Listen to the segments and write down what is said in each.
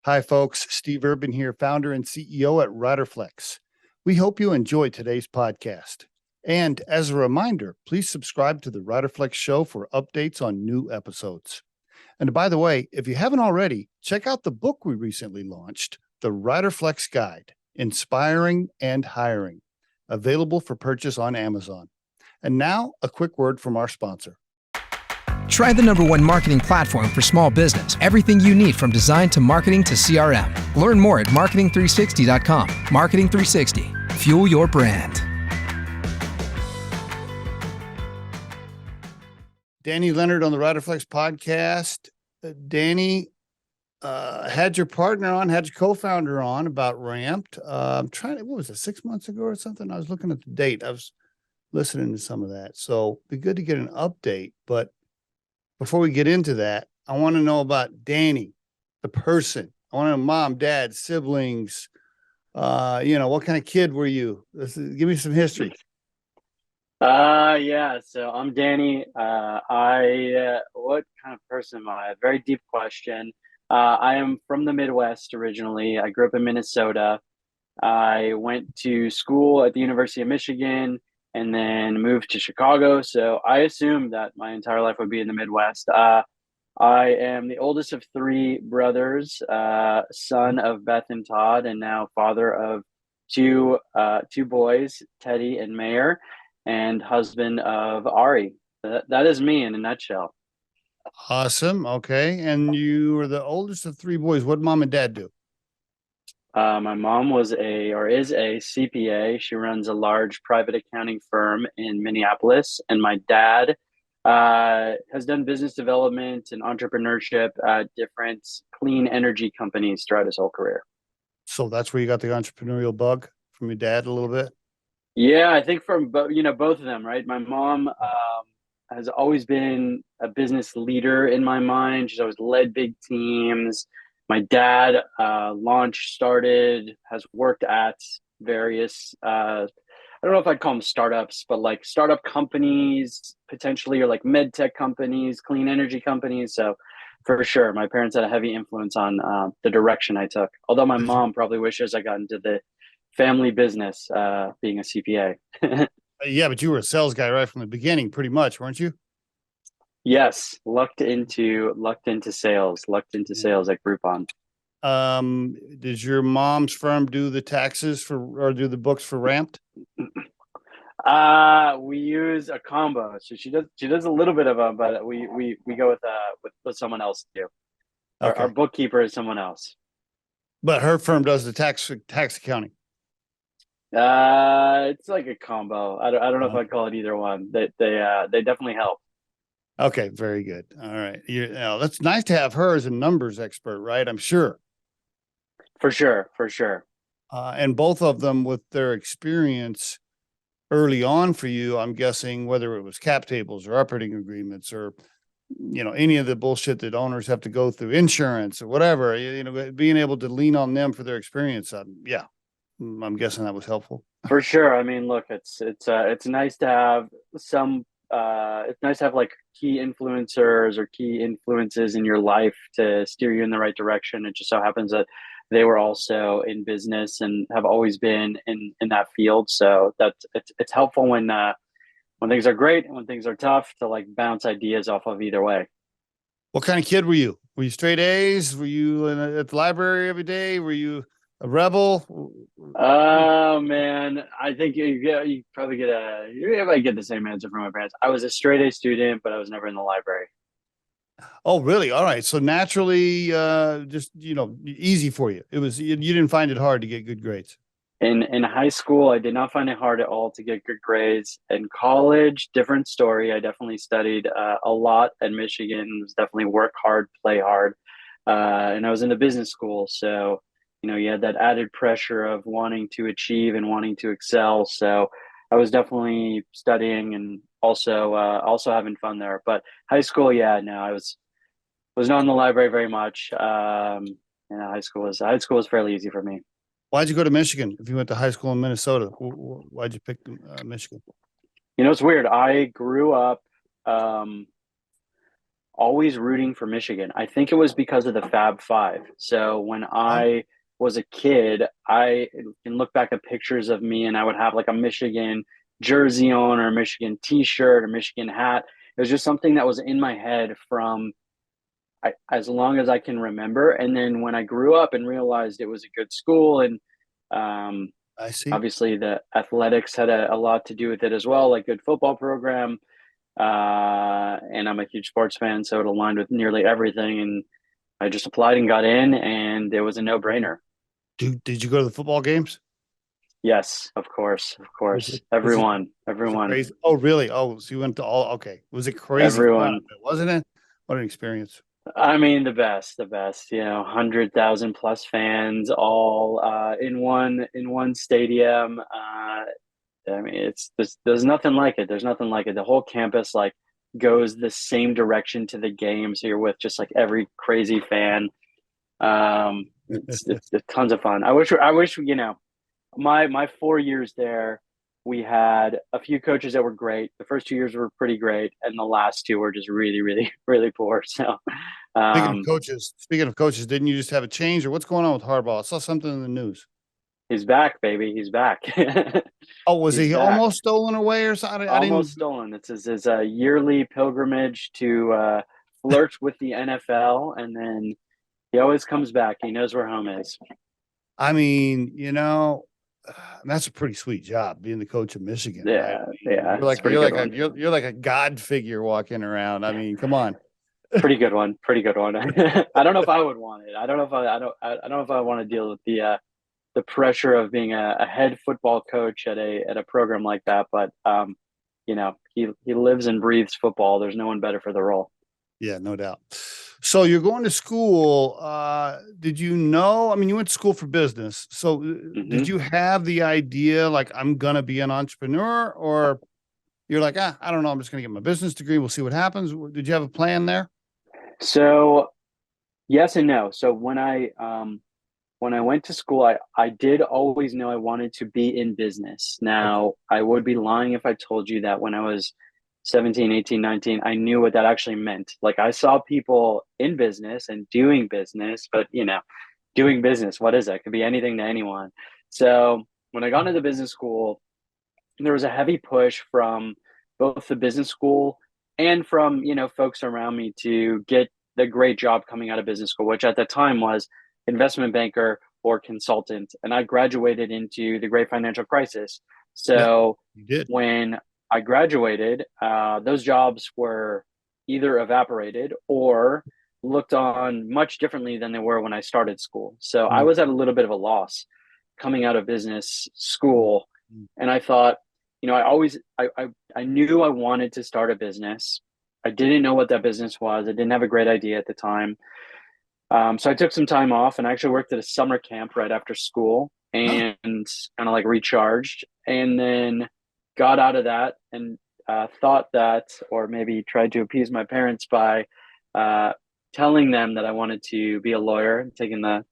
Hi, folks. Steve Urban here, founder and CEO at Riderflex. We hope you enjoy today's podcast. And as a reminder, please subscribe to the Riderflex show for updates on new episodes. And by the way, if you haven't already, check out the book we recently launched, The Riderflex Guide, Inspiring and Hiring, available for purchase on Amazon. And now, a quick word from our sponsor. Try the #1 marketing platform for small business. Everything you need from design to marketing to CRM. Learn more at marketing360.com. Marketing 360. Fuel your brand. Danny Leonard on the Riderflex podcast. Danny, had your partner on, had your co-founder on about Ramped. I'm trying to, what was it, 6 months ago or something? I was looking at the date. I was listening to some of that. So it'd be good to get an update. But before we get into that, I want to know about Danny, the person. I want to know mom, dad, siblings. What kind of kid were you? Give me some history. So I'm Danny. What kind of person am I? A very deep question. I am from the Midwest originally. I grew up in Minnesota. I went to school at the University of Michigan and then moved to Chicago. So I assumed that my entire life would be in the Midwest. I am the oldest of three brothers, son of Beth and Todd, and now father of two boys, Teddy and Mayer, and husband of Ari. That is me in a nutshell. Awesome. Okay. And you were the oldest of three boys. What did mom and dad do? My mom is a CPA. She runs a large private accounting firm in Minneapolis. And my dad has done business development and entrepreneurship at different clean energy companies throughout his whole career. So that's where you got the entrepreneurial bug from your dad a little bit? Yeah, I think from both of them, right? My mom has always been a business leader in my mind. She's always led big teams. My dad has worked at various, I don't know if I'd call them startups, but like startup companies potentially, or like med tech companies, clean energy companies. So for sure, my parents had a heavy influence on the direction I took. Although my mom probably wishes I got into the family business, being a CPA. Yeah, but you were a sales guy right from the beginning, pretty much, weren't you? Yes, lucked into sales at Groupon. Does your mom's firm do the taxes or do the books for Ramped? We use a combo. So she does a little bit of them, but we go with someone else too. Our bookkeeper is someone else. But her firm does the tax accounting. It's like a combo. I don't know if I'd call it either one. They definitely help. Okay, very good. All right. That's nice to have her as a numbers expert, right? I'm sure. For sure. And both of them with their experience early on for you, I'm guessing, whether it was cap tables or operating agreements or, any of the bullshit that owners have to go through, insurance or whatever, being able to lean on them for their experience. Yeah, I'm guessing that was helpful. For sure. I mean, look, it's nice to have it's nice to have like key influencers or key influences in your life to steer you in the right direction. It just so happens that they were also in business and have always been in that field. So it's helpful when things are great and when things are tough to like bounce ideas off of either way. What kind of kid were you? Were you straight A's? Were you at the library every day? Were you a rebel? Oh man, I think you probably get the same answer from my parents. I was a straight A student, but I was never in the library. Oh, really? All right. So naturally, just easy for you. It was you didn't find it hard to get good grades. In high school, I did not find it hard at all to get good grades. In college, different story. I definitely studied a lot at Michigan. It was definitely work hard, play hard, and I was in the business school, so. You had that added pressure of wanting to achieve and wanting to excel. So I was definitely studying and also having fun there. But high school, yeah, no, I was not in the library very much. High school was fairly easy for me. Why'd you go to Michigan if you went to high school in Minnesota? Why'd you pick Michigan? It's weird. I grew up always rooting for Michigan. I think it was because of the Fab Five. So when Oh, I was a kid, I can look back at pictures of me and I would have like a Michigan jersey on or a Michigan t-shirt or Michigan hat. It was just something that was in my head from as long as I can remember. And then when I grew up and realized it was a good school and um, I see. obviously the athletics had a lot to do with it as well, like good football program. And I'm a huge sports fan, so it aligned with nearly everything. And I just applied and got in, and it was a no-brainer. Did you go to the football games? Yes, of course, of Was course. it was it was it Everyone, crazy? Oh, really? Oh, so you went to all, okay. Was it crazy fun, everyone. wasn't it? What an experience. I mean, the best. 100,000 plus fans, all in one stadium. I mean, there's nothing like it. There's nothing like it. The whole campus like goes the same direction to the game, so you're with just like every crazy fan. It's tons of fun. I wish my 4 years there, we had a few coaches that were great. The first 2 years were pretty great, and the last two were just really, really, really poor. So, um, Speaking of coaches, didn't you just have a change or what's going on with Harbaugh? I saw something in the news. he's back, baby. He's back. Oh, was He's he back. almost stolen away or something? I Almost didn't. stolen. It's his yearly pilgrimage to flirt with the NFL, and then he always comes back. He knows where home is. I mean, that's a pretty sweet job being the coach of Michigan, right? Yeah, yeah, You're it's a like pretty you're good like a one. you're like a god figure walking around. I mean, come on. Pretty good one. Pretty good one. I don't know if I would want it. I don't know if I don't know if I want to deal with the pressure of being a head football coach at a program like that. But he lives and breathes football. There's no one better for the role. Yeah, no doubt. So you're going to school. Did you know? I mean, you went to school for business. So did Hmm. you have the idea like I'm gonna be an entrepreneur, or you're like, I don't know, I'm just gonna get my business degree. We'll see what happens. Did you have a plan there? So yes and no. So when I went to school, I did always know I wanted to be in business. Okay. Now, I would be lying if I told you that when I was 17, 18, 19, I knew what that actually meant. Like I saw people in business and doing business, but doing business, what is that? It could be anything to anyone. So when I got into business school, there was a heavy push from both the business school and from folks around me to get the great job coming out of business school, which at the time was investment banker or consultant. And I graduated into the great financial crisis. Yeah, So you did. when I graduated, those jobs were either evaporated or looked on much differently than they were when I started school. So I was at a little bit of a loss coming out of business school. And I thought, I always I knew I wanted to start a business. I didn't know what that business was. I didn't have a great idea at the time. So I took some time off and I actually worked at a summer camp right after school Oh, and kind of like recharged, and then got out of that and thought that, or maybe tried to appease my parents by uh, telling them that I wanted to be a lawyer, taking the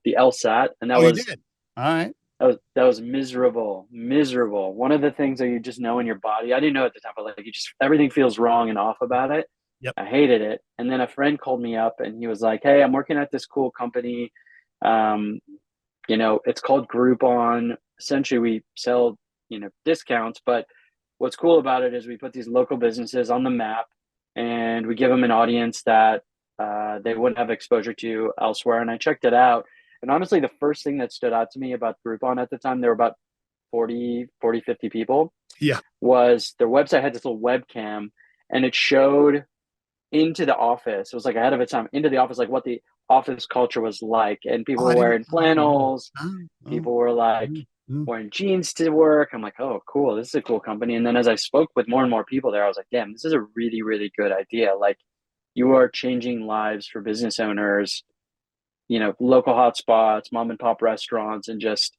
LSAT, and oh, you did. All right. that was miserable, miserable. One of the things that you just know in your body. I didn't know at the time, but like you just everything feels wrong and off about it. Yep. I hated it. And then a friend called me up and he was like, "Hey, I'm working at this cool company. Um, it's called Groupon. Essentially, we sell discounts, but what's cool about it is we put these local businesses on the map and we give them an audience that they wouldn't have exposure to elsewhere." And I checked it out. And honestly, the first thing that stood out to me about Groupon at the time, there were about 50 people, Yeah. was their website had this little webcam and it showed into the office. It was like ahead of its time into the office, like what the office culture was like. And Oh, people I were didn't. wearing Oh, wow. flannels, Oh, oh, people were like mm, mm. wearing jeans to work. I'm like, oh, cool. This is a cool company. And then as I spoke with more and more people there, I was like, damn, this is a really, really good idea. Like you are changing lives for business owners, local hotspots, mom and pop restaurants, and just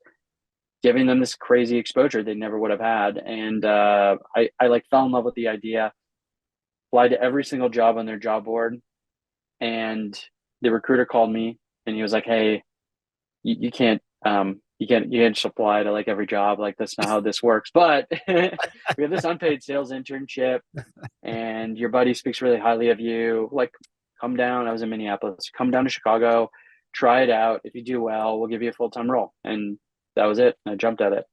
giving them this crazy exposure they never would have had. And I like fell in love with the idea, applied to every single job on their job board. And the recruiter called me and he was like, "Hey, you can't you can't just apply to like every job. Like that's not how this works. But we have this unpaid sales internship, and your buddy speaks really highly of you. Like, come down. I was in Minneapolis. Come down to Chicago, try it out. If you do well, we'll give you a full-time role. And that was it. I jumped at it.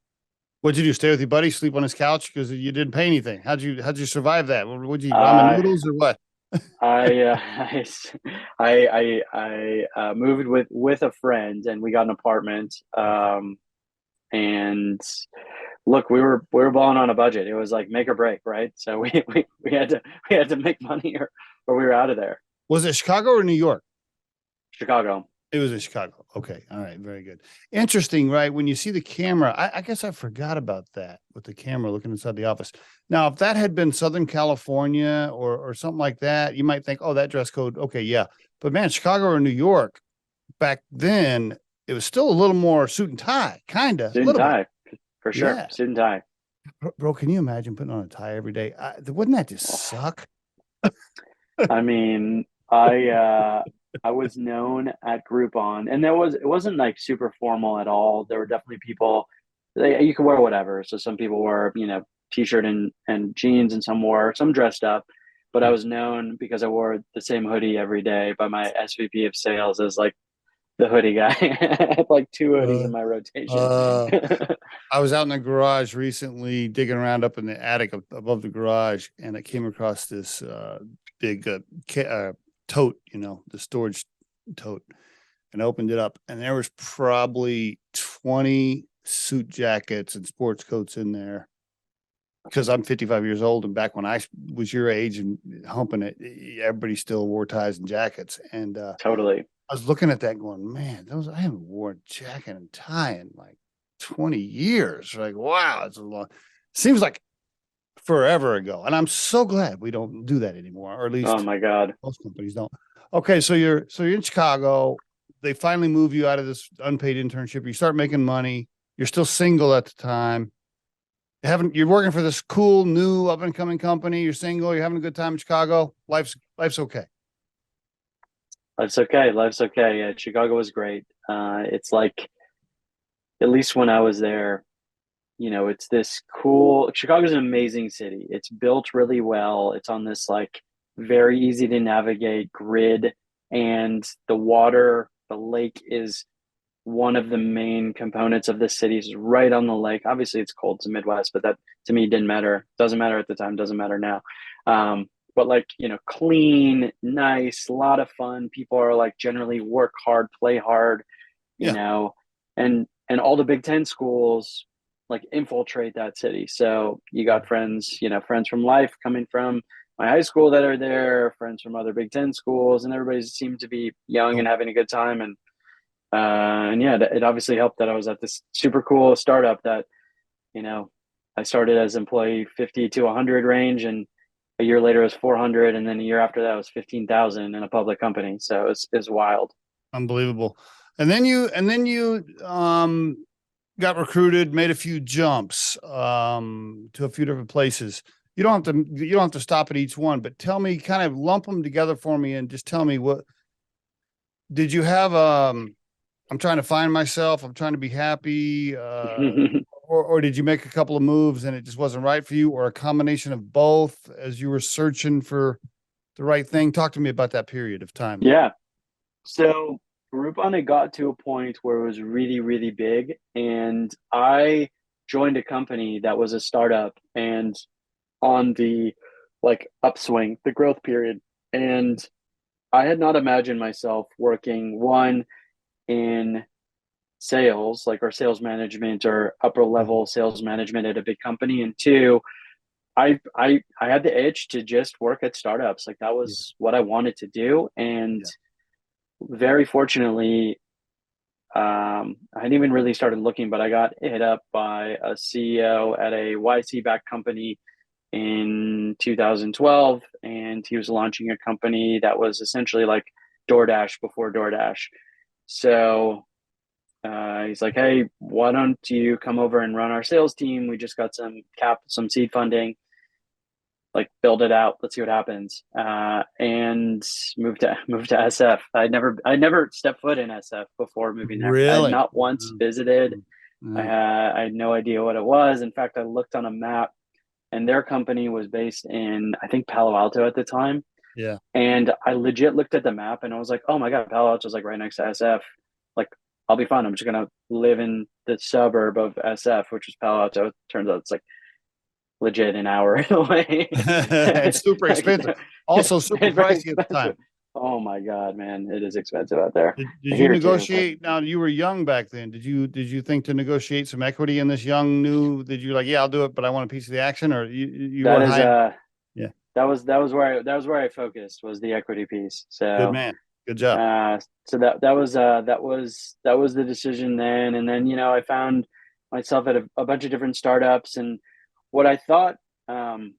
What'd you do? Stay with your buddy, sleep on his couch because you didn't pay anything. How'd you survive that? Would you eat ramen Uh, noodles or what? I moved with a friend, and we got an apartment. And look, we were balling on a budget. It was like make or break, right? So we had to make money, or we were out of there. Was it Chicago or New York? Chicago. It was in Chicago. Okay. All right. Very good. Interesting, right? When you see the camera, I guess I forgot about that with the camera looking inside the office. Now, if that had been Southern California or something like that, you might think, oh, that dress code. Okay. Yeah. But man, Chicago or New York back then, it was still a little more suit and tie, kind of. Suit and tie, for sure. Yeah. Suit and tie. Bro, can you imagine putting on a tie every day? Wouldn't that just suck? I mean, I was known at Groupon, and it wasn't like super formal at all. There were definitely people you could wear whatever. So some people wore, t-shirt and jeans, and some dressed up. But I was known because I wore the same hoodie every day by my SVP of sales as like the hoodie guy. I had like two hoodies in my rotation. I was out in the garage recently digging around up in the attic above the garage, and I came across this big tote, the storage tote, and I opened it up, and there was probably 20 suit jackets and sports coats in there. Because I'm 55 years old, and back when I was your age and humping it, everybody still wore ties and jackets. And totally. I was looking at that going, man, I haven't worn a jacket and tie in like 20 years. Like, wow, it's a long, seems like forever ago. And I'm so glad we don't do that anymore, or at least oh my God, most companies don't. Okay, so you're in Chicago. They finally move you out of this unpaid internship. You start making money. You're still single at the time. You're working for this cool new up and coming company. You're single. You're having a good time in Chicago. Life's okay. Life's okay. Yeah, Chicago was great. It's like, at least when I was there, it's this cool. Chicago's an amazing city. It's built really well. It's on this like very easy to navigate grid, and the lake is one of the main components of the city. Is right on the lake. Obviously it's cold, it's the Midwest, but that to me didn't matter. Doesn't matter at the time, doesn't matter now. But like, clean, nice, a lot of fun. People are like generally work hard, play hard, and all the Big Ten schools like infiltrate that city. So you got friends from life coming from my high school that are there, friends from other Big Ten schools, and everybody seemed to be young and having a good time. And yeah, it obviously helped that I was at this super cool startup that, I started as employee 50 to 100 range, and a year later it was 400. And then a year after that was 15,000 in a public company. So it's wild. Unbelievable. And then you got recruited, made a few jumps to a few different places. You don't have to stop at each one, but tell me, kind of lump them together for me, and just tell me, what did you have? I'm trying to find myself. I'm trying to be happy. Or did you make a couple of moves and it just wasn't right for you, or a combination of both as you were searching for the right thing? Talk to me about that period of time. Yeah. So Groupon had got to a point where it was really, really big, and I joined a company that was a startup and on the like upswing, the growth period. And I had not imagined myself working in sales, like, or sales management or upper level sales management at a big company. And two, I had the itch to just work at startups. Like that was what I wanted to do. And very fortunately, I hadn't even really started looking, but I got hit up by a CEO at a YC backed company in 2012, and he was launching a company that was essentially like DoorDash before DoorDash. So he's like, hey, why don't you come over and run our sales team? We just got some seed funding, like build it out. Let's see what happens. And moved to SF. I'd never stepped foot in SF before moving there. Really? I had not once visited. I had no idea what it was. In fact, I looked on a map, and their company was based in, I think, Palo Alto at the time. Yeah. And I legit looked at the map and I was like, oh my God, Palo Alto's like right next to SF. Like, I'll be fine. I'm just gonna live in the suburb of SF, which is Palo Alto. Turns out it's like legit an hour away. And super expensive. Also super And very pricey at the time. expensive. Oh my God, man. It is expensive out there. Did you Here too, but negotiate? Now you were young back then. Did you think to negotiate some equity in this young new? Did you like, yeah, I'll do it, but I want a piece of the action, or you that weren't is high? Yeah. that was where I focused, was the equity piece. Good So man. Good job. so that was the decision then. And then, I found myself at a bunch of different startups, and what I thought, and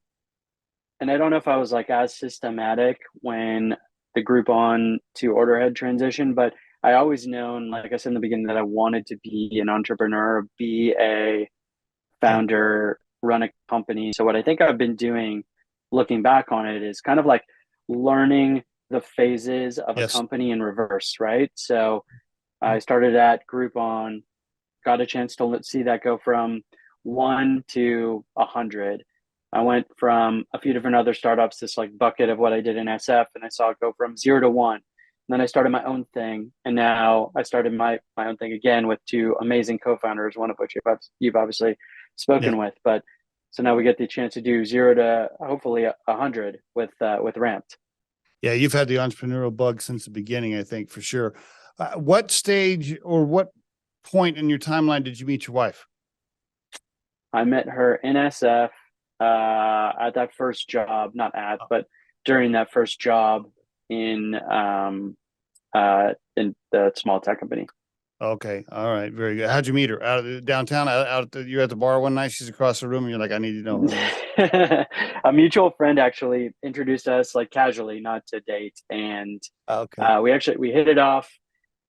I don't know if I was like as systematic when the Groupon to Orderhead transition, but I always known, like I said in the beginning, that I wanted to be an entrepreneur, be a Yeah. founder, run a company. So what I think I've been doing, looking back on it, is kind of like learning the phases of a Yes. company in reverse, right? So I started at Groupon, got a chance to see that go from 1 to 100. I went from a few different other startups, this like bucket of what I did in SF, and I saw it go from 0 to 1. And then I started my own thing, and now I started my own thing again with two amazing co-founders, one of which you've obviously Yeah. spoken with. But so now we get the chance to do 0 to hopefully 100 with Ramped. Yeah. You've had the entrepreneurial bug since the beginning, I think, for sure. What stage or what point in your timeline did you meet your wife? I met her in SF at that first job, not at, but during that first job in the small tech company. Okay. All right. Very good. How'd you meet her? Out of the downtown? You're at the bar one night. She's across the room, and you're like, I need to know her. A mutual friend actually introduced us, like casually, not to date, and Okay. we hit it off.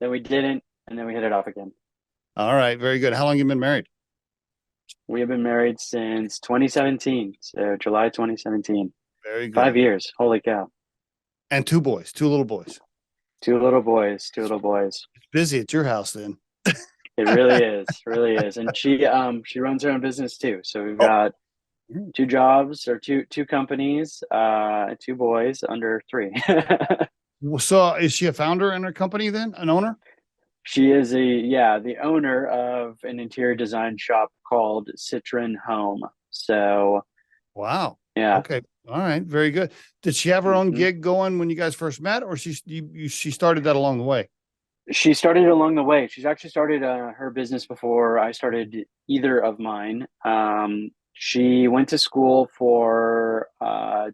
Then we didn't, and then we hit it off again. All right. Very good. How long you been married? We have been married since 2017, so July 2017. Very good. 5 years. Holy cow! And two little boys. Two little boys. It's busy at your house then. It really is. And she runs her own business too. So we've got two jobs, or two companies, two boys under 3. So is she a founder in her company then? An owner? She is the owner of an interior design shop called Citron Home. So Wow. yeah. Okay. All right. Very good. Did she have her own gig going when you guys first met, or she started that along the way? She started along the way. She's actually started her business before I started either of mine. She went to school for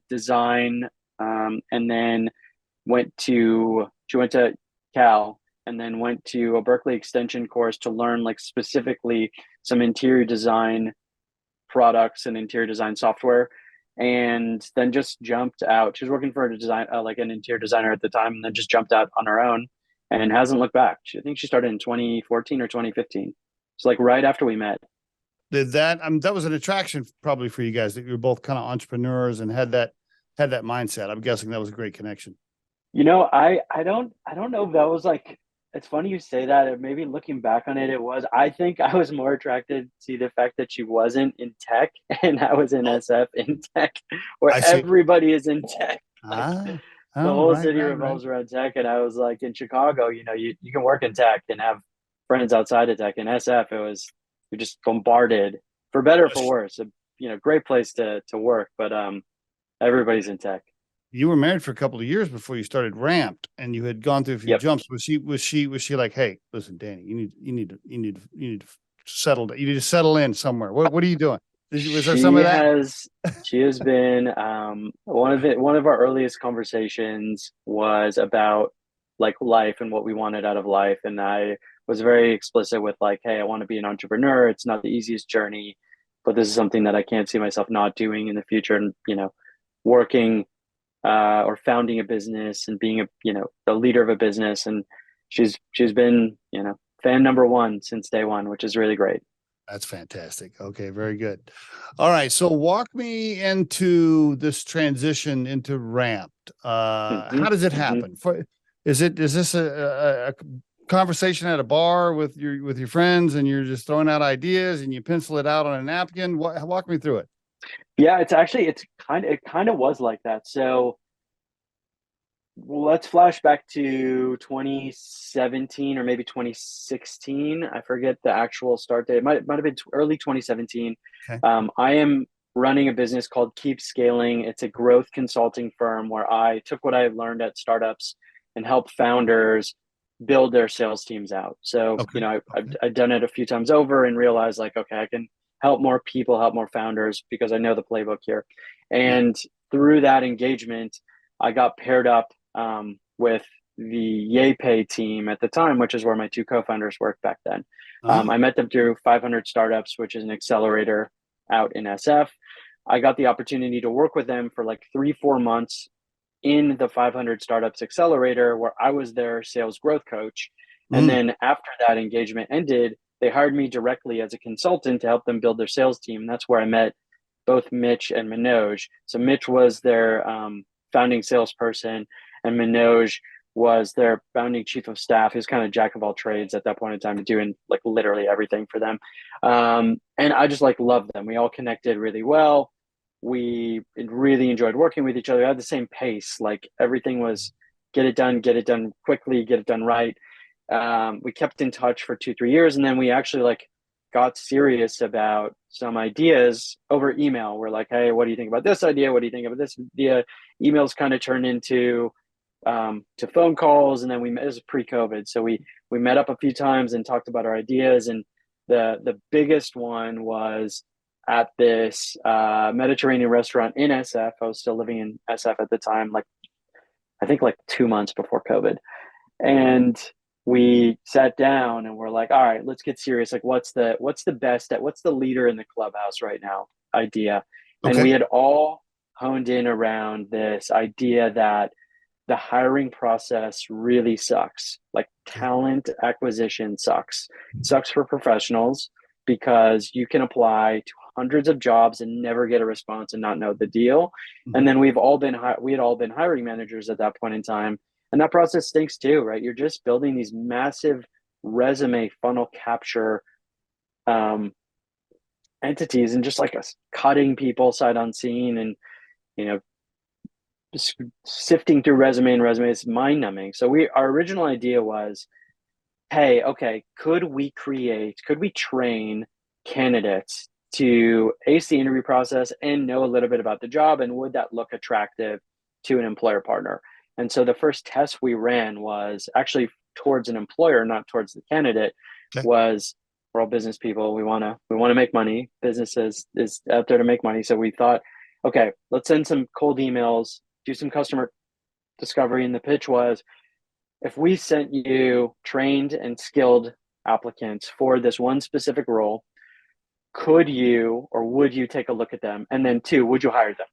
design, and then she went to Cal, and then went to a Berkeley extension course to learn like specifically some interior design products and interior design software, and then just jumped out. She was working for a design, like an interior designer at the time, and then just jumped out on her own and hasn't looked back. I think she started in 2014 or 2015. It's like right after we met. Did that? That was an attraction probably for you guys, that you were both kind of entrepreneurs and had that mindset. I'm guessing that was a great connection. I don't know if that was like, it's funny you say that. Maybe looking back on it, it was. I think I was more attracted to the fact that she wasn't in tech and I was in SF in tech, where everybody is in tech. Like, the whole city revolves around tech. And I was like, in Chicago, you can work in tech and have friends outside of tech. In SF, you're just bombarded, for better or for worse. Great place to work, but everybody's in tech. You were married for a couple of years before you started Ramped, and you had gone through a few jumps. Was she like, hey, listen, Danny, you need to settle down. You need to settle in somewhere. What are you doing? Was there some of that? She has been, one of our earliest conversations was about like life and what we wanted out of life. And I was very explicit with like, hey, I want to be an entrepreneur. It's not the easiest journey, but this is something that I can't see myself not doing in the future. And, working or founding a business and being the leader of a business. And she's been, fan number 1 since day 1, which is really great. That's fantastic. Okay. Very good. All right. So walk me into this transition into Ramped. How does it happen? Is this a conversation at a bar with your friends, and you're just throwing out ideas, and you pencil it out on a napkin? Walk me through it. Yeah, it kind of was like that. So let's flash back to 2017 or maybe 2016. I forget the actual start date. It might have been early 2017. Okay. I am running a business called Keep Scaling. It's a growth consulting firm where I took what I learned at startups and help founders build their sales teams out. So, Okay. I've done it a few times over and realized like, okay, I can help more people, help more founders because I know the playbook here. Yeah. And through that engagement, I got paired up with the YayPay team at the time, which is where my two co-founders worked back then. Uh-huh. I met them through 500 Startups, which is an accelerator out in SF. I got the opportunity to work with them for like 3-4 months in the 500 Startups Accelerator, where I was their sales growth coach. And Mm. then after that engagement ended, they hired me directly as a consultant to help them build their sales team. That's where I met both Mitch and Manoj. So Mitch was their founding salesperson, and Manoj was their founding chief of staff. He was kind of jack of all trades at that point in time, doing like literally everything for them. And I just like loved them. We all connected really well. We really enjoyed working with each other. We had the same pace. Like everything was get it done quickly, get it done right. We kept in touch for 2-3 years, and then we actually like got serious about some ideas over email. We're like, hey, what do you think about this idea? What do you think about this idea? Emails kind of turned into to phone calls, and then it was pre-COVID, so we met up a few times and talked about our ideas. And the biggest one was at this Mediterranean restaurant in SF. I was still living in SF at the time, like I think like 2 months before COVID. And we sat down and we're like, all right, let's get serious. Like, what's the what's the leader in the clubhouse right now idea? And Okay. we had all honed in around this idea that the hiring process really sucks. Like talent acquisition sucks. It sucks for professionals because you can apply to hundreds of jobs and never get a response and not know the deal. And then we had all been hiring managers at that point in time, and that process stinks too, right? You're just building these massive resume funnel capture entities and just like cutting people sight unseen, and you know just sifting through resume is mind numbing. So our original idea was, hey, okay, could we train candidates to ace the interview process and know a little bit about the job, and would that look attractive to an employer partner? And so the first test we ran was actually towards an employer, not towards the candidate. Okay. Was, we're all business people. We want to make money. Business is out there to make money. So we thought, okay, let's send some cold emails, do some customer discovery. And the pitch was, if we sent you trained and skilled applicants for this one specific role, could you or would you take a look at them? And then 2, would you hire them?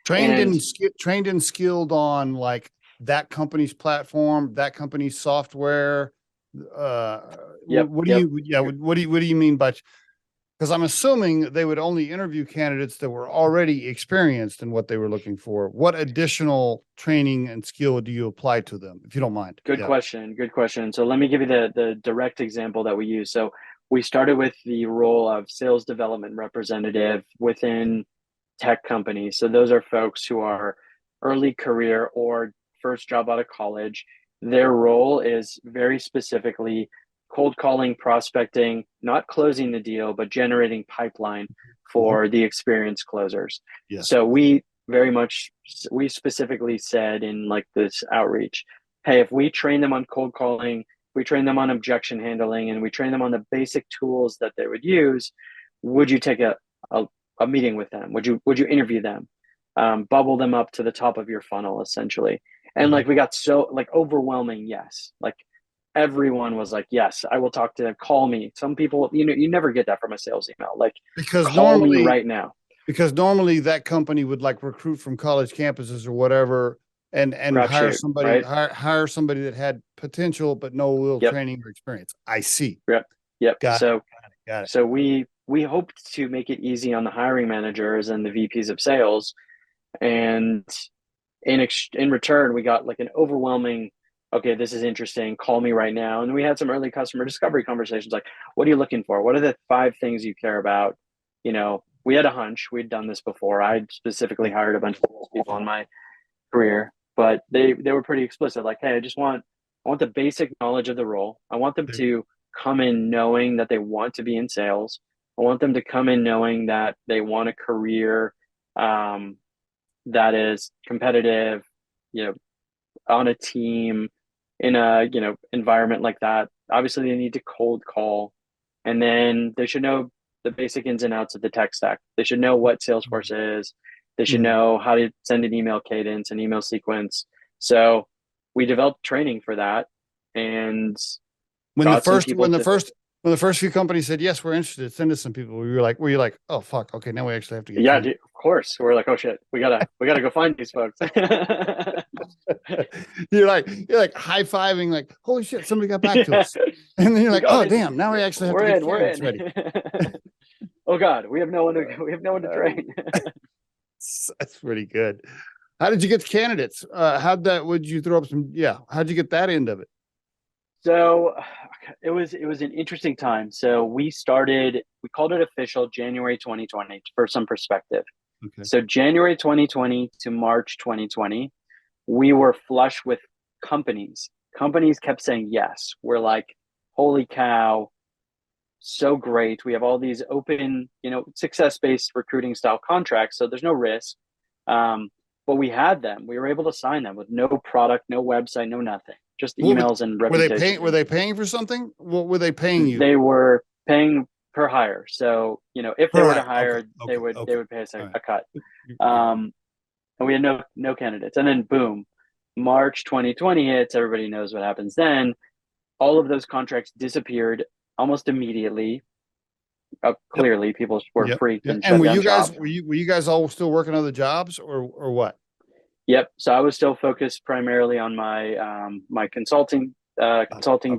Trained and skilled on like that company's platform, that company's software. Yep, What do you mean by? Because I'm assuming they would only interview candidates that were already experienced in what they were looking for. What additional training and skill do you apply to them, if you don't mind? Good question. So let me give you the direct example that we use. So we started with the role of sales development representative within tech companies. So those are folks who are early career or first job out of college. Their role is very specifically cold calling, prospecting, not closing the deal, but generating pipeline for the experienced closers. Yes. So we specifically said in like this outreach, hey, if we train them on cold calling, we train them on objection handling, and we train them on the basic tools that they would use, would you take a meeting with them? Would you interview them? Bubble them up to the top of your funnel, essentially. And like we got so like overwhelming yes. Like everyone was like, yes, I will talk to them. Call me. Some people, you never get that from a sales email. Like, because call me right now. Because normally that company would like recruit from college campuses or whatever, and hire somebody, right? hire somebody that had potential but no real training or experience. I see. Yep. Got it. So we hoped to make it easy on the hiring managers and the VPs of sales, and in return, we got like an overwhelming okay, this is interesting. Call me right now. And we had some early customer discovery conversations like, what are you looking for? What are the 5 things you care about? We had a hunch. We'd done this before. I specifically hired a bunch of people in my career, but they were pretty explicit. Like, hey, I want the basic knowledge of the role. I want them to come in knowing that they want to be in sales. I want them to come in knowing that they want a career that is competitive, you know, on a team, in a environment like that. Obviously, they need to cold call, and then they should know the basic ins and outs of the tech stack. They should know what Salesforce is. They should know how to send an email cadence, an email sequence. So we developed training for that, and When the first few companies said, yes, we're interested, send us some people, were you like, oh fuck, okay, now we actually have to get yeah, dude, of course. We're like, oh shit, we gotta go find these folks. you're like high-fiving, like, holy shit, somebody got back to us. And then you're like, oh damn, now we actually have to get candidates ready. Oh god, we have no one to train. That's pretty good. How did you get the candidates? How'd you throw up how'd you get that end of it? So it was an interesting time. So we called it official January 2020 for some perspective. Okay. So January 2020 to March 2020, we were flush with companies. Companies kept saying yes. We're like, holy cow, so great. We have all these open, success-based recruiting style contracts. So there's no risk. But we had them. We were able to sign them with no product, no website, no nothing. Just emails and reputation. Were they paying for something? What were they paying you? They were paying per hire. So, if they were to hire, they would pay us a cut. And we had no candidates. And then boom, March 2020 hits. Everybody knows what happens then. All of those contracts disappeared almost immediately. Clearly, people were freaked. And were you guys all still working other jobs or what? Yep. So I was still focused primarily on my my consulting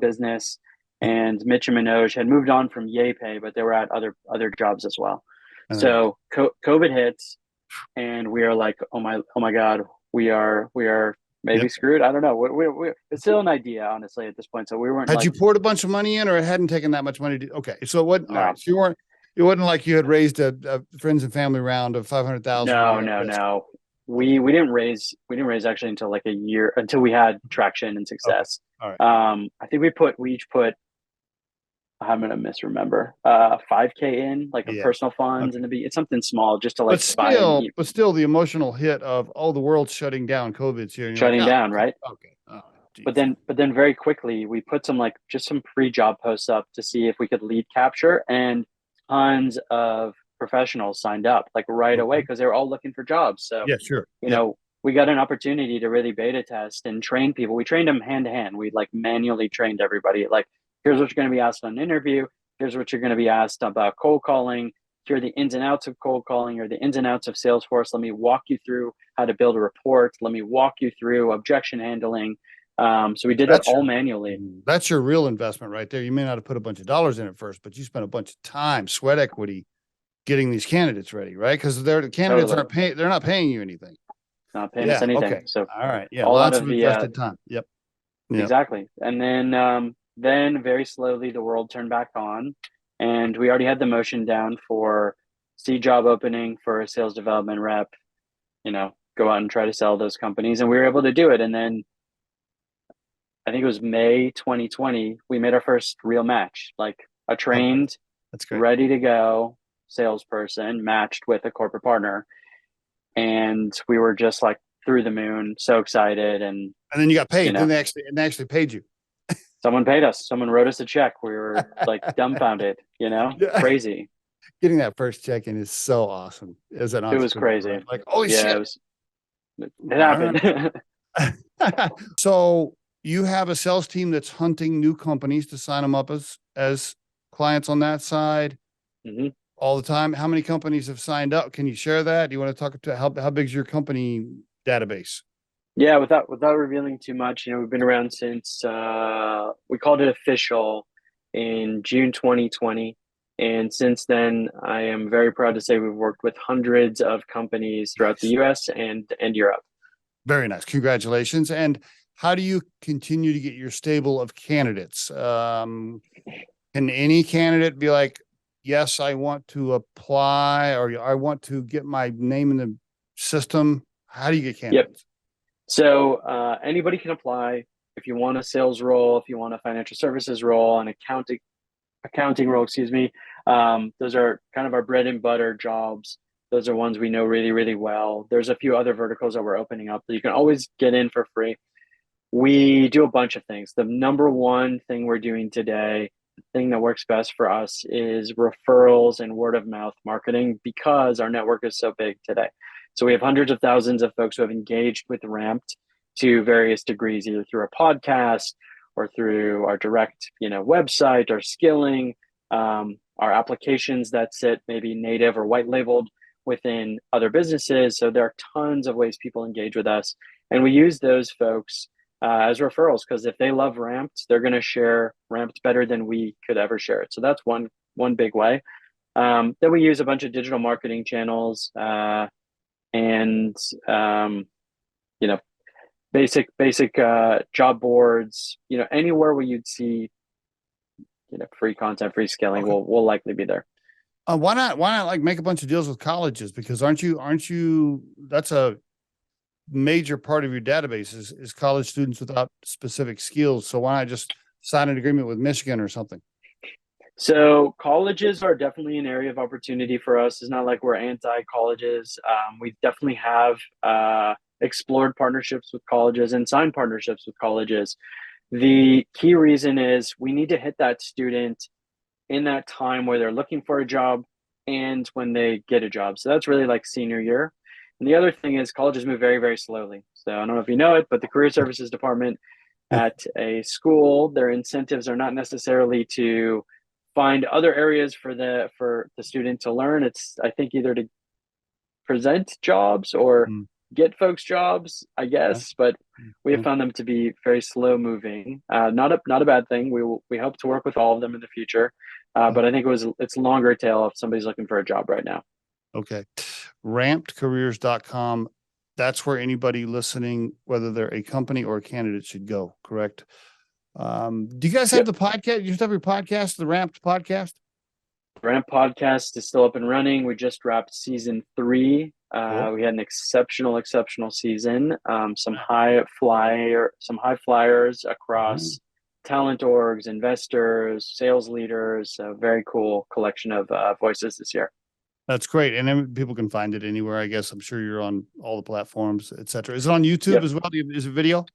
business, and Mitch and Manoj had moved on from YayPay, but they were at other jobs as well. So COVID hits, and we are like, oh my God, we are maybe screwed. I don't know. It's still an idea, honestly, at this point. So we weren't. Had you poured a bunch of money in, or it hadn't taken that much money? Okay, so what? No. All right, so it wasn't like you had raised a friends and family round of 500,000. No. We didn't raise actually until like a year, until we had traction and success. Okay. All right. I think we each put, I'm gonna misremember, $5,000 in, like a personal funds, and it's something small just to like. But still, the emotional hit of the world's shutting down, COVID's here, shutting down, right? Okay. Oh, but then very quickly we put some free job posts up to see if we could lead capture, and tons of professionals signed up right away because they were all looking for jobs. So yeah, sure. We got an opportunity to really beta test and train people. We trained them hand to hand. We manually trained everybody. Here's what you're going to be asked on an interview. Here's what you're going to be asked about cold calling. Here are the ins and outs of cold calling, or the ins and outs of Salesforce. Let me walk you through how to build a report. Let me walk you through objection handling. So we did that all manually. That's your real investment right there. You may not have put a bunch of dollars in it first, but you spent a bunch of time, sweat equity, getting these candidates ready, right? Because the candidates aren't paying; they're not paying you anything. Not paying us anything. Okay. So all right, lots of invested time. Yep. Exactly. And then very slowly the world turned back on, and we already had the motion down for see job opening for a sales development rep. Go out and try to sell those companies, and we were able to do it. And then I think it was May 2020, we made our first real match, a trained, that's great, ready to go salesperson matched with a corporate partner, and we were just through the moon, so excited. And then you got paid. Then they actually paid you. Someone paid us. Someone wrote us a check. We were dumbfounded. Crazy. Getting that first check in is so awesome. It was crazy. Right? Holy shit! It happened. So you have a sales team that's hunting new companies to sign them up as clients on that side. Mm-hmm. All the time. How many companies have signed up? Can you share that? Do you want to talk to how big is your company database? Yeah, without revealing too much, we've been around since we called it official in June 2020, and since then I am very proud to say we've worked with hundreds of companies throughout the US and Europe. Very nice. Congratulations. And how do you continue to get your stable of candidates? Can any candidate be like, yes, I want to apply, or I want to get my name in the system? How do you get candidates? So anybody can apply. If you want a sales role, if you want a financial services role, an accounting role, excuse me, those are kind of our bread and butter jobs. Those are ones we know really, really well. There's a few other verticals that we're opening up that you can always get in for free. We do a bunch of things. The number one thing we're doing today, the thing that works best for us, is referrals and word of mouth marketing, because our network is so big today. So we have hundreds of thousands of folks who have engaged with Ramped to various degrees, either through a podcast or through our direct, website, or skilling, our applications that sit maybe native or white labeled within other businesses. So there are tons of ways people engage with us, and we use those folks as referrals, because if they love Ramped, they're going to share Ramped better than we could ever share it. So that's one big way. Then we use a bunch of digital marketing channels, and basic job boards. Anywhere where you'd see free content, free skilling, Okay. we'll likely be there. Why not like make a bunch of deals with colleges? Because aren't you that's a major part of your database is college students without specific skills. So why not just sign an agreement with Michigan or something? So colleges are definitely an area of opportunity for us. It's not like we're anti-colleges. We definitely have explored partnerships with colleges and signed partnerships with colleges. The key reason is we need to hit that student in that time where they're looking for a job and when they get a job. So that's really like senior year. And the other thing is colleges move very, very slowly. So I don't know if you know it, but the career services department at a school, their incentives are not necessarily to find other areas for the student to learn. It's, I think, either to present jobs or get folks jobs, I guess. But we have found them to be very slow moving. Not a bad thing. We hope to work with all of them in the future. But I think it's longer tail if somebody's looking for a job right now. Okay. Rampedcareers.com. That's where anybody listening, whether they're a company or a candidate, should go, correct? Do you guys have the podcast? You have your podcast, the Ramped podcast? The Ramp podcast is still up and running. We just wrapped season 3. Cool. We had an exceptional season. Some high flyers across talent orgs, investors, sales leaders. A very cool collection of voices this year. That's great. And then people can find it anywhere, I guess. I'm sure you're on all the platforms, et cetera. Is it on YouTube as well? Is it video?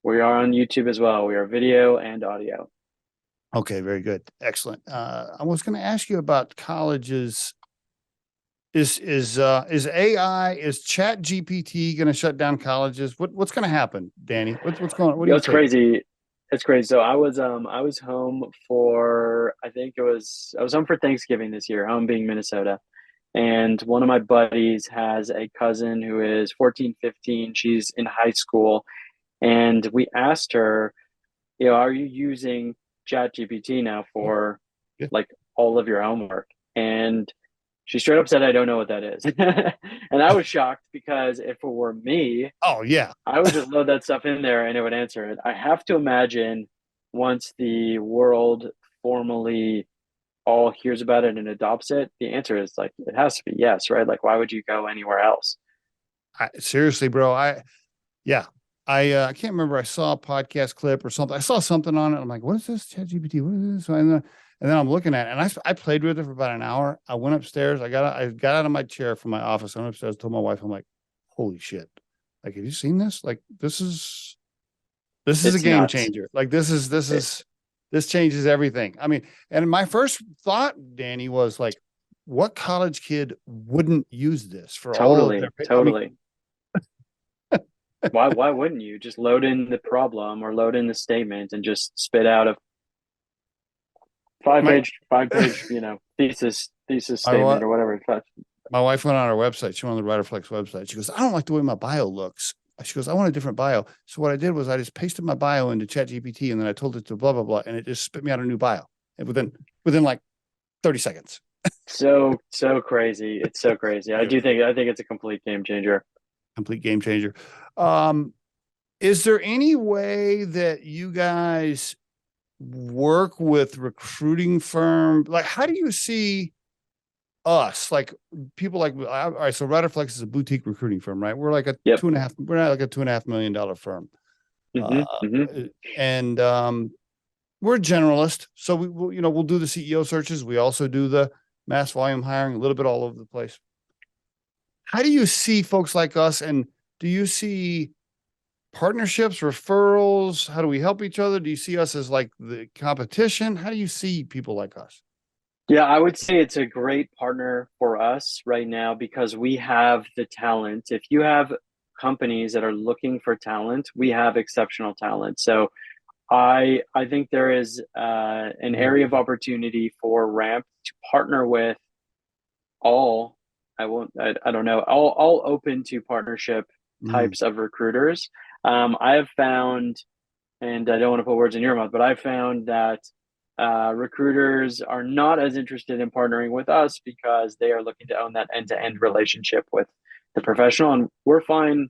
We are on YouTube as well. We are video and audio. Okay, very good. Excellent. I was going to ask you about colleges. Is AI, is Chat GPT going to shut down colleges? What's going to happen, Danny? What's going on? What do you It's crazy. It's crazy. So I was home for, I was home for Thanksgiving this year, home being Minnesota. And one of my buddies has a cousin who is 14, 15. She's in high school. And we asked her, are you using ChatGPT now for like all of your homework? And she straight up said, I don't know what that is. And I was shocked, because if it were me, I would just load that stuff in there and it would answer it. I have to imagine once the world formally all hears about it and adopts it, the answer is like, it has to be yes, right? Like, why would you go anywhere else? Seriously, bro. I can't remember. I saw a podcast clip or something. I saw something on it. I'm like, what is this? ChatGPT? What is this? And then I'm looking at it, and I played with it for about an hour. I went upstairs. I got out of my chair from my office. I went upstairs, told my wife, I'm like, holy shit. Like, have you seen this? Like, this is a game changer. Like, this changes everything. I mean, and my first thought, Danny, was like, what college kid wouldn't use this for all of their totally. I mean, why wouldn't you just load in the problem or load in the statement and just spit out a five page thesis statement or whatever? My wife went on our website. She went on the Riderflex website. She goes, I don't like the way my bio looks. She goes, I want a different bio. So what I did was I just pasted my bio into ChatGPT, and then I told it to blah blah blah, and it just spit me out a new bio within like 30 seconds. So crazy. It's so crazy. I think it's a complete game changer. Complete game changer. Is there any way that you guys work with recruiting firm? Like, how do you see us, like people like, all right, so Riderflex is a boutique recruiting firm, right? We're like a Yep. we're not like a $2.5 million firm. And we're a generalist. So we'll do the CEO searches. We also do the mass volume hiring, a little bit all over the place. How do you see folks like us? And do you see partnerships, referrals? How do we help each other? Do you see us as like the competition? How do you see people like us? Yeah, I would say it's a great partner for us right now because we have the talent. If you have companies that are looking for talent, we have exceptional talent. So I think there is an area of opportunity for Ramp to partner with all, I don't know, all open to partnership types of recruiters. I have found, and I don't want to put words in your mouth, but I've found that recruiters are not as interested in partnering with us because they are looking to own that end-to-end relationship with the professional. And we're fine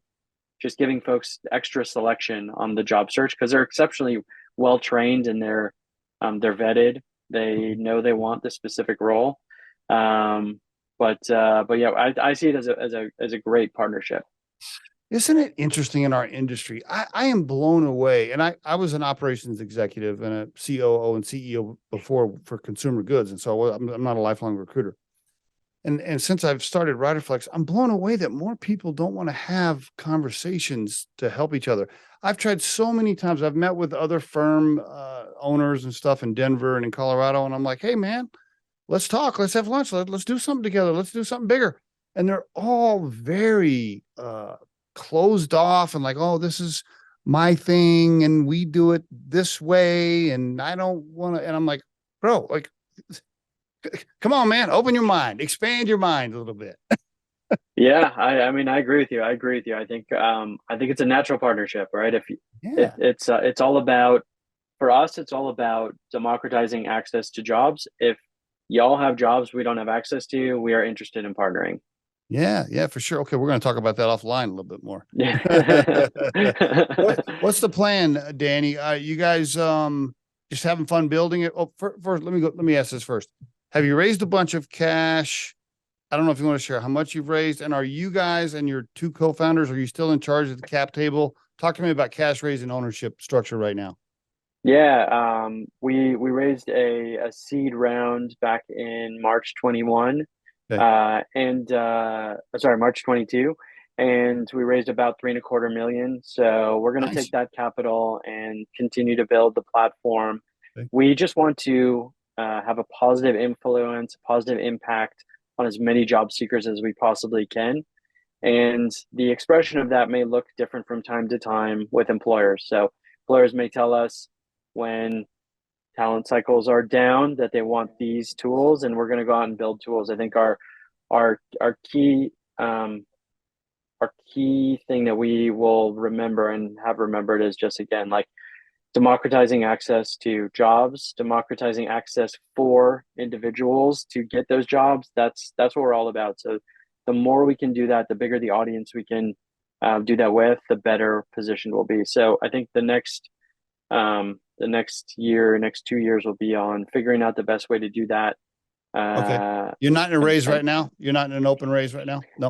just giving folks extra selection on the job search because they're exceptionally well trained and they're vetted. They know they want the specific role. But yeah, I see it as a great partnership. Isn't it interesting in our industry? I am blown away. And I was an operations executive and a COO and CEO before for consumer goods. And so I'm not a lifelong recruiter. And since I've started Riderflex, I'm blown away that more people don't want to have conversations to help each other. I've tried so many times. I've met with other firm owners and stuff in Denver and in Colorado. And I'm like, hey, man, let's talk. Let's have lunch. Let's do something together. Let's do something bigger. And they're all very closed off and like, oh, this is my thing. And we do it this way. And I don't want to. And I'm like, bro, like, come on, man, open your mind, expand your mind a little bit. Yeah, I mean, I agree with you. I think it's a natural partnership, right? It's all about, for us, it's all about democratizing access to jobs. If y'all have jobs we don't have access to, we are interested in partnering. Yeah, for sure. Okay, we're going to talk about that offline a little bit more. Yeah. What's the plan, Danny? You guys just having fun building it? Oh, first, let me ask this first. Have you raised a bunch of cash? I don't know if you want to share how much you've raised. And are you guys and your two co-founders, are you still in charge of the cap table? Talk to me about cash raising ownership structure right now. Yeah, we raised a seed round back in March 21, Okay. sorry, March 22, and we raised about 3.25 million. So we're going to Nice. take that capital and continue to build the platform. Okay. We just want to have a positive influence, positive impact on as many job seekers as we possibly can. And the expression of that may look different from time to time with employers. So employers may tell us when talent cycles are down that they want these tools, and we're going to go out and build tools. I think our key thing that we will remember and have remembered is just, again, like democratizing access to jobs, democratizing access for individuals to get those jobs. That's what we're all about. So the more we can do that, the bigger the audience we can do that with, the better positioned we'll be. So I think the next year, next 2 years will be on figuring out the best way to do that. Okay. You're not in a raise right now? You're not in an open raise right now? No.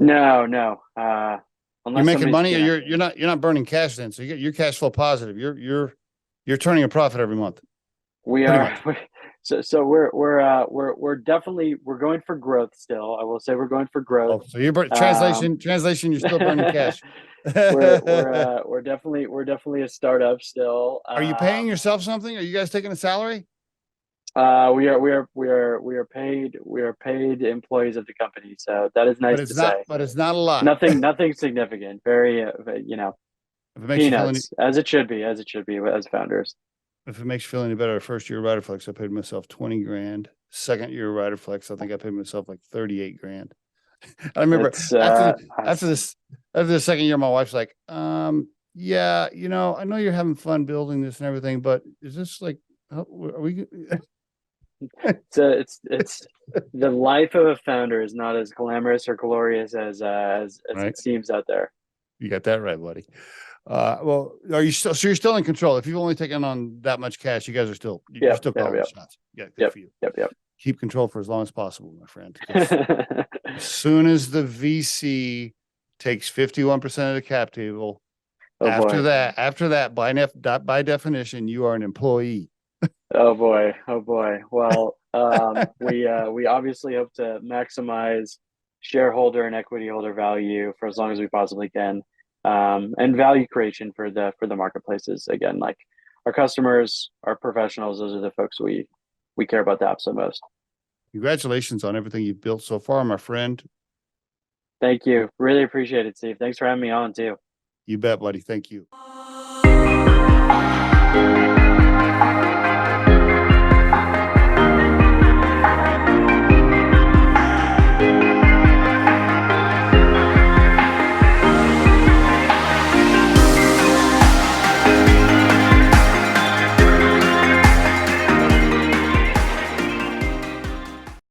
You're making money, or you're not burning cash then. So you're cash flow positive. You're turning a profit every month. We are. So we're definitely, we're going for growth still. I will say we're going for growth. Oh, so you're translation, you're still burning cash. we're definitely a startup still. Are you paying yourself something? Are you guys taking a salary? We are paid employees of the company. So that is nice to say. But it's not a lot. Nothing significant. Very, if it makes peanuts, as it should be as founders. If it makes you feel any better, first year Riderflex, I paid myself 20 grand. Second year Riderflex, I think I paid myself like 38 grand. I remember after the second year, my wife's like, yeah, I know you're having fun building this and everything, but is this like, are we? It's the life of a founder is not as glamorous or glorious as Right. it seems out there. You got that right, buddy. Well, are you still, so you're still in control? If you've only taken on that much cash, you guys are still, you're Yep, still yep, calling yep. the shots. Yeah, good Yep, for you. yep. Keep control for as long as possible, my friend. 'Cause as soon as the VC takes 51% of the cap table, Oh after boy. that, by definition, you are an employee. Oh boy. Oh boy. Well, we obviously hope to maximize shareholder and equity holder value for as long as we possibly can, and value creation for the marketplaces. Again, like our customers, our professionals, those are the folks we care about the absolute most. Congratulations on everything you've built so far, my friend. Thank you. Really appreciate it, Steve. Thanks for having me on too. You bet, buddy. Thank you.